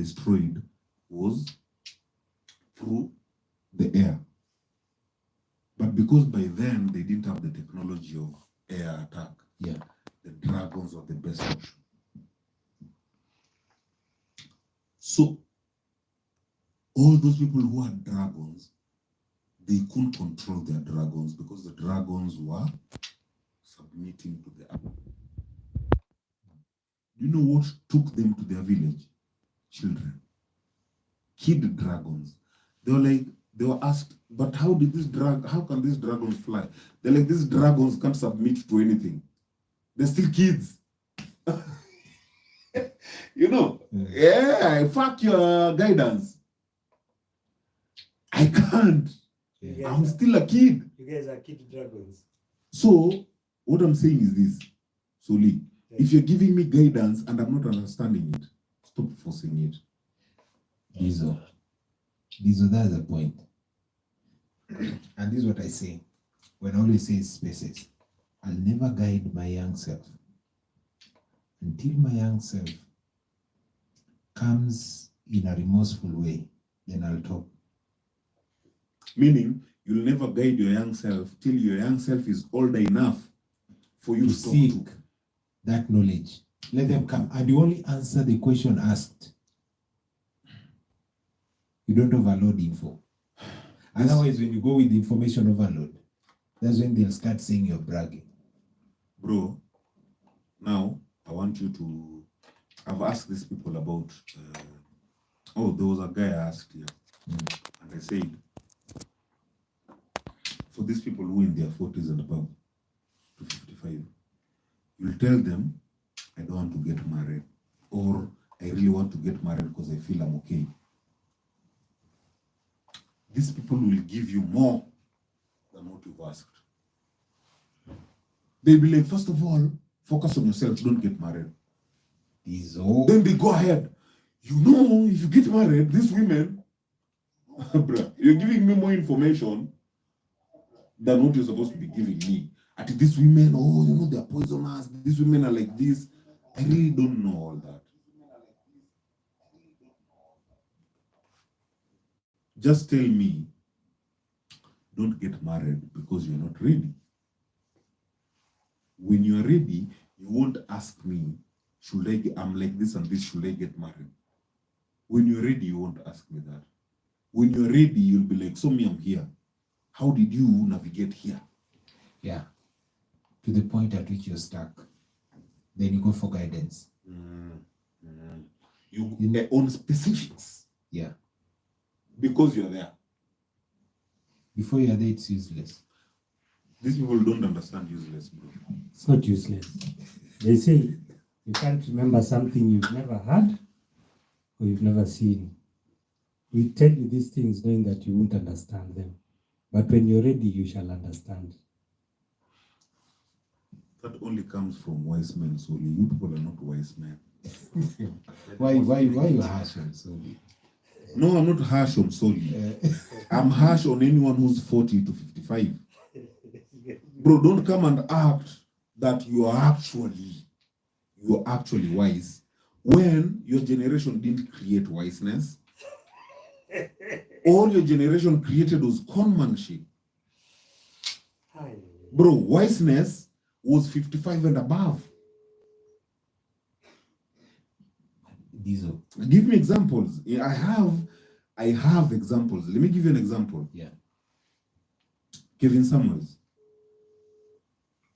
destroyed was through the air. But because by then they didn't have the technology of air attack, the dragons were the best option. So all those people who had dragons, they couldn't control their dragons because the dragons were submitting to the air. Do you know what took them to their village? Children. Kid dragons. They were asked, but how can these dragons fly? They're like, these dragons can't submit to anything. They're still kids. Fuck your guidance. I can't. I'm still a kid. You guys are kid dragons. So, what I'm saying is this, Soli, if you're giving me guidance and I'm not understanding it, stop forcing it. Dizo, that's the point. And this is what I say. When I always say spaces, I'll never guide my young self until my young self comes in a remorseful way, then I'll talk. Meaning, you'll never guide your young self till your young self is older enough for you to seek that knowledge. Let them come, and you only answer the question asked. You don't overload info. Otherwise, when you go with information overload, that's when they'll start saying you're bragging. Bro, now I want you to. I've asked these people about. There was a guy I asked here, and I said, for these people who in their 40s and above, to 55, you'll tell them, I don't want to get married, or I really want to get married because I feel I'm okay. These people will give you more than what you've asked. They'll be like, first of all, focus on yourself, don't get married. Then they go ahead. If you get married, these women, bruh, you're giving me more information than what you're supposed to be giving me. At these women, they're poisonous. These women are like this. I really don't know all that. Just tell me, don't get married because you're not ready. When you're ready, you won't ask me, I'm like this and this, should I get married? When you're ready, you won't ask me that. When you're ready, you'll be like, so me, I'm here. How did you navigate here? Yeah. To the point at which you're stuck. Then you go for guidance. You on specifics. Yeah. Because you're there. Before you're there, it's useless. These people don't understand useless, bro. It's not useless. They say you can't remember something you've never had or you've never seen. We tell you these things knowing that you won't understand them. But when you're ready, you shall understand. That only comes from wise men, Soli. You people are not wise men. Why you harsh on Soli? No, I'm not harsh on Soli. I'm harsh on anyone who's 40 to 55. Bro, don't come and act that you are actually wise when your generation didn't create wiseness. All your generation created was conmanship. Bro, wiseness was 55 and above. Diesel. Give me examples. I have examples. Let me give you an example. Yeah. Kevin Samuels.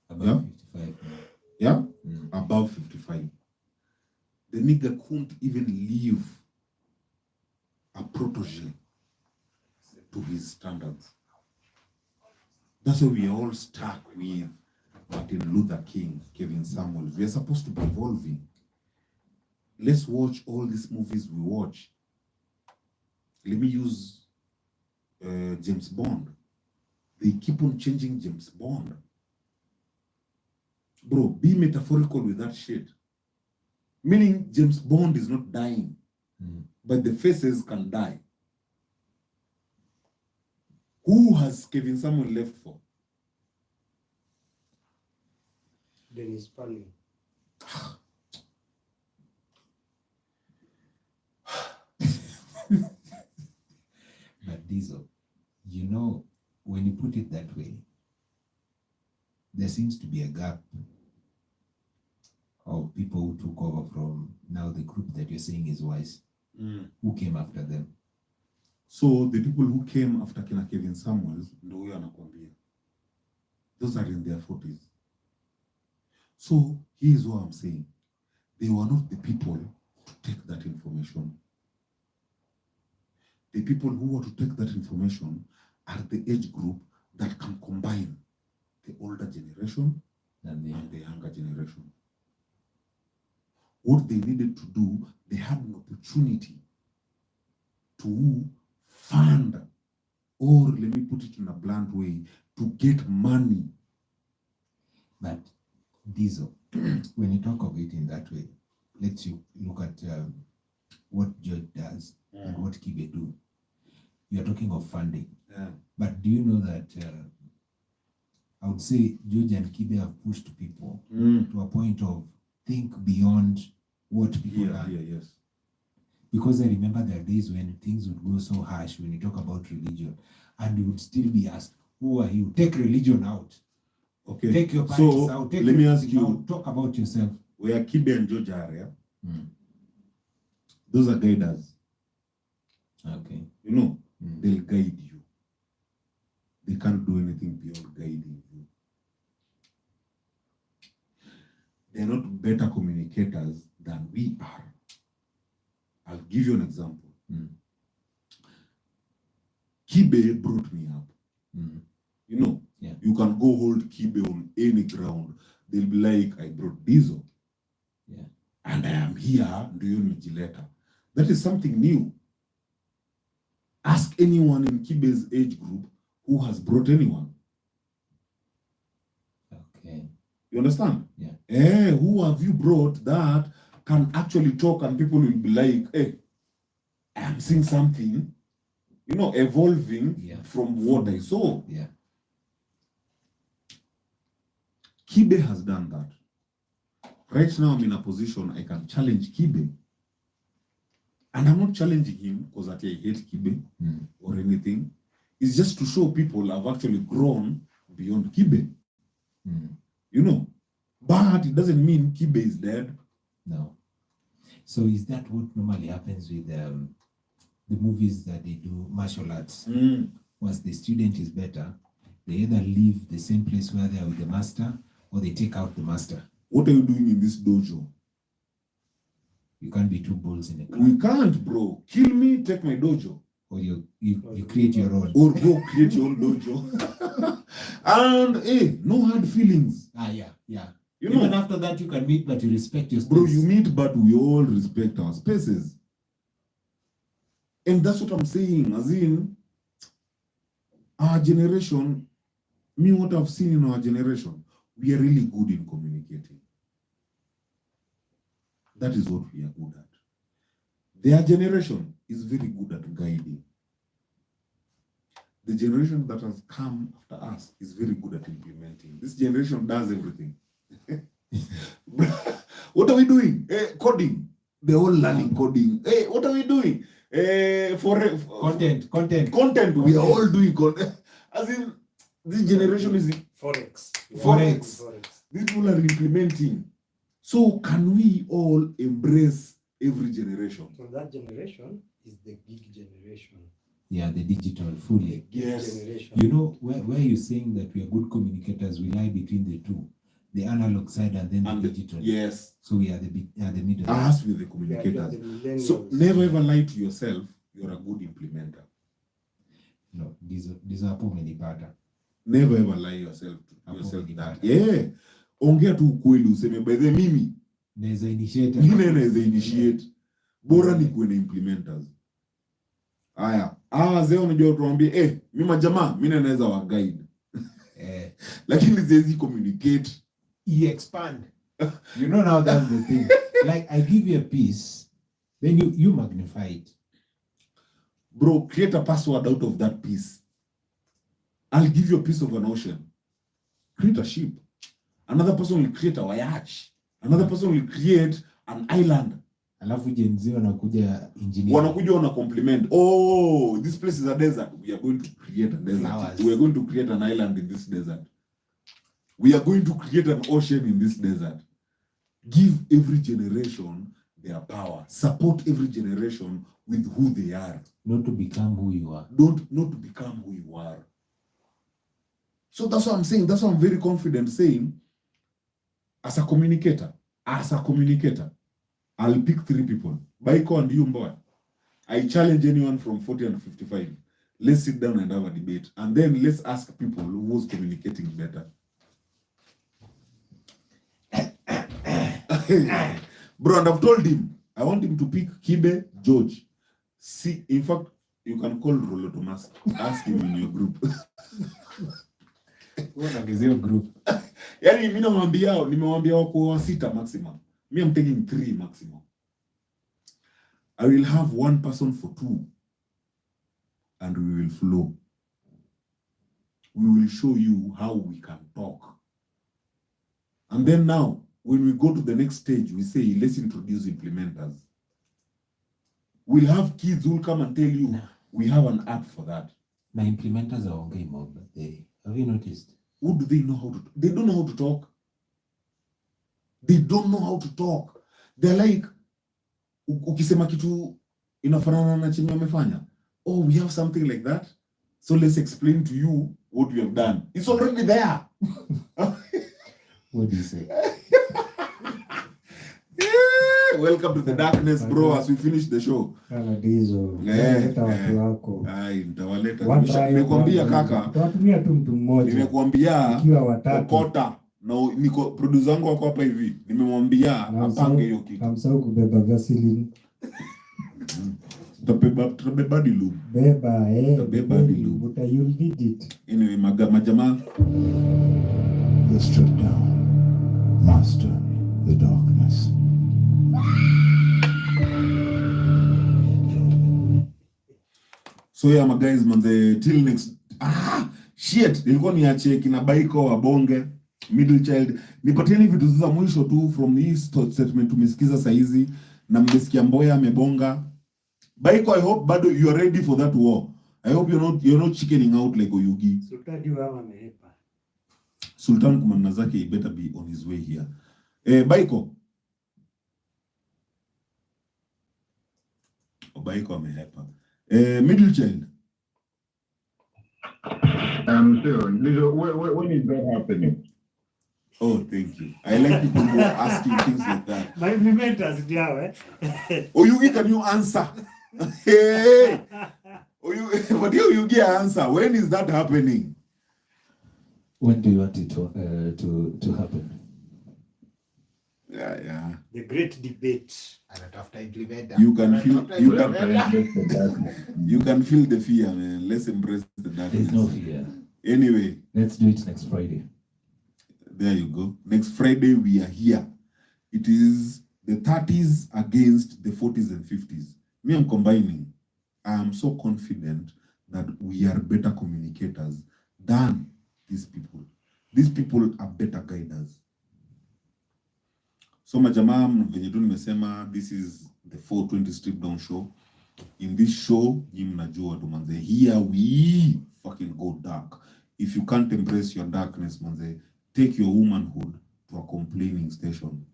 Above 55. Yeah? Above 55. The nigga couldn't even leave a protege to his standards. That's why we are all stuck with Martin Luther King, Kevin Samuels. We are supposed to be evolving. Let's watch all these movies we watch. Let me use James Bond. They keep on changing James Bond. Bro, be metaphorical with that shit. Meaning James Bond is not dying, but the faces can die. Who has Kevin Samuel left for? Dennis Pally. But Diesel, you know, when you put it that way, there seems to be a gap of people who took over from now the group that you're saying is wise. Who came after them? So the people who came after kina Kevin Samuels, ndio huyo anakuambia. Those are in their 40s. So here's what I'm saying. They were not the people to take that information. The people who were to take that information are the age group that can combine the older generation and the younger generation. What they needed to do, they had an opportunity to fund, or let me put it in a blunt way, to get money. But Diesel, when you talk of it in that way, let's you look at what George does and what Kibe do. You are talking of funding. But do you know that I would say George and Kibe have pushed people to a point of think beyond what people are. Yes. Because I remember there are days when things would go so harsh when you talk about religion, and you would still be asked, who are you? Take religion out. Okay. Take your parties out. Take let me ask you, out. Talk about yourself. Where Kibe and George are, those are guiders. Okay. You know, they'll guide you. They can't do anything beyond guiding you. They're not better communicators than we are. I'll give you an example. Kibe brought me up. You know, you can go hold Kibe on any ground. They'll be like, I brought Diesel. And I am here, do you need letter? That is something new. Ask anyone in Kibe's age group who has brought anyone. Okay. You understand? Yeah. Who have you brought that can actually talk and people will be like, hey, I'm seeing something, you know, evolving from what I saw. Yeah. Kibe has done that. Right now I'm in a position I can challenge Kibe. And I'm not challenging him because I hate Kibe or anything. It's just to show people I've actually grown beyond Kibe. You know, but it doesn't mean Kibe is dead. No. So is that what normally happens with the movies that they do, martial arts? Once the student is better, they either leave the same place where they are with the master, or they take out the master. What are you doing in this dojo? You can't be two bulls in a car. We can't, bro. Kill me, take my dojo. Or you create your own. Or go create your own dojo. And hey, no hard feelings. Yeah. You Even know, after that you can meet, but you respect your space. bro, you meet, but we all respect our spaces. And that's what I'm saying. As in, our generation, me, what I've seen in our generation, we are really good in communicating. That is what we are good at. Their generation is very good at guiding. The generation that has come after us is very good at implementing. This generation does everything. What are we doing? Coding. They're all learning coding. Hey, what are we doing? Content. We are all doing content. As in, this generation is Forex. These people are implementing. So can we all embrace every generation? So that generation is the gig generation. Yeah, the digital fully. Yes. Generation. You know, where you're saying that we are good communicators, we lie between the two. The analog side and then the digital. Yes. So we are the middle. Us with the communicators. So never ever lie to yourself. You're a good implementer. No, these are pattern. Never ever lie yourself to yourself that. Yeah. Ongea tu ukweli useme by the mimi. There's an initiator. Mimi naweza initiate. Bora ni kuwe na implementers. Aya. Wazee unajua tuambie mimi majamaa mimi naweza wa guide. Lakini siwezi communicate. You expand. You know, now that's the thing. Like I give you a piece, then you magnify it. Bro, create a password out of that piece. I'll give you a piece of an ocean. Create a ship. Another person will create a voyage. Another person will create an island. Alafu Gen Z wanakuja engineer. Wanakuja wana compliment. Oh, this place is a desert. We are going to create a desert. Flowers. We are going to create an island in this desert. We are going to create an ocean in this desert. Give every generation their power. Support every generation with who they are. Not to become who you are. Not to become who you are. So that's what I'm saying. That's what I'm very confident saying. As a communicator, I'll pick 3 people. Baiko and you, boy. I challenge anyone from 40 and 55. Let's sit down and have a debate. And then let's ask people who's communicating better. Bro, and I've told him, I want him to pick Kibe, George. See, in fact, you can call Rolo Thomas. Ask him in your group. Group. Yani mimi nimewambia wako 6 maximum. Me, I'm taking 3 maximum. I will have 1 person for 2. And we will flow. We will show you how we can talk. And then now, when we go to the next stage, we say, let's introduce implementers. We'll have kids who will come and tell you, we have an app for that. My implementers are on game mode, but have you noticed? Who do they know how to? They don't know how to talk. They don't know how to talk. They're like, ukisema kitu inafanana na chenye wamefanya. Oh, we have something like that. So let's explain to you what we have done. It's already there. What do you say? Welcome to the darkness, bro, as we finish the show. Dizo. Watu wako. Nitawaleta. Nimekuambia kaka. Tuwatumia tu mtu mmoja. Nimekuambia ikiwa watatu. Kokota. Na niko producer wangu wako hapa hivi. Nimemwambia apange hiyo kitu. Kamsahau kubeba Vaseline. Tutabeba dilu. Beba dilu. But you'll need it. Anyway, majamaa. You strip down. Master the darkness. So yeah, my guys, manze, till next. Shit, nilikuwa niache kina Baiko wabonge, middle child. Nipatieni vitu za mwisho tu from his statement tumesikiza saizi na mmesikia Mboya amebonga. Baiko, I hope bado you are ready for that war. I hope you're not chickening out like Oyugi. Sultan yu ama mehepa. Sultan kumana zake, he better be on his way here. Baiko. Baiko amehepa. Middle child. Sure. When is that happening? Oh, thank you. I like people who are asking things like that. My implementers diao, Oyugi, can you answer? Hey! But Oyugi answer. When is that happening? When do you want it to happen? Yeah. The great debate. You can feel the fear, man. Let's embrace the darkness. There's no fear. Anyway, let's do it next Friday. There you go. Next Friday we are here. It is the 30s against the 40s and 50s. Me, I'm combining. I am so confident that we are better communicators than these people. These people are better guiders. So majamaa, venye tu nimesema, this is the 420 Strip Down show. In this show, mnajua tu manze, here we fucking go dark. If you can't embrace your darkness, manze, take your womanhood to a complaining station.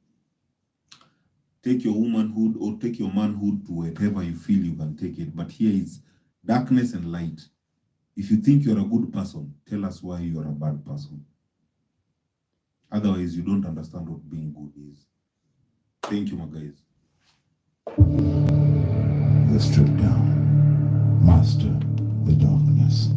Take your womanhood or take your manhood to wherever you feel you can take it. But here is darkness and light. If you think you're a good person, tell us why you're a bad person. Otherwise, you don't understand what being good is. Thank you, my guys. The strip down. Master the darkness.